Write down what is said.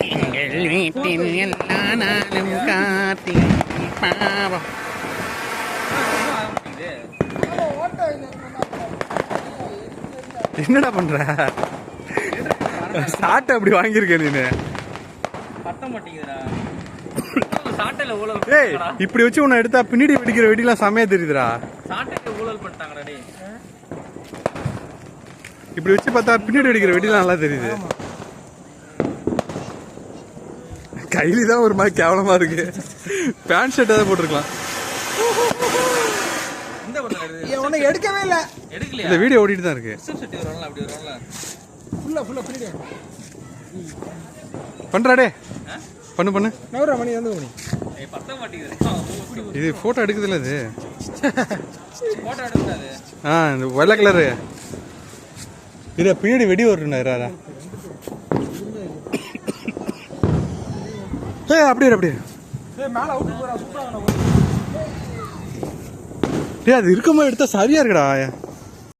எங்கள் வீட்டில் எல்லா நாளும் கார்த்திகை பாவம். என்னடா பண்ற? சாட்டை அப்படி வாங்கியிருக்க நீனு. ஏய், இப்படி வச்சு உன்னை எடுத்தா பின்னாடி வெடிக்கிற வெடிலாம் செமையா தெரியுதுடா. இப்படி வச்சு பார்த்தா பின்னாடி வெடிக்கிற வெடிலாம் நல்லா தெரியுது. கைலி தான் ஒரு மாதிரி கேவலமா இருக்கு. பேண்ட் ஷர்ட் ஏதாவது போட்டிருக்கலாம். எடுக்கவே இல்ல. இந்த வீடியோ ஓடிட்டு தான் இருக்கு. பண்றாடே பண்ணு பண்ணு. இது போட்டோ எடுக்குதுல்ல இது. இந்த வெள்ளை கலரு இத பின்னாடி வெடி வருறாரா? அப்படியே அப்படியே அது இருக்குமா எடுத்தா சரியா இருக்குடா.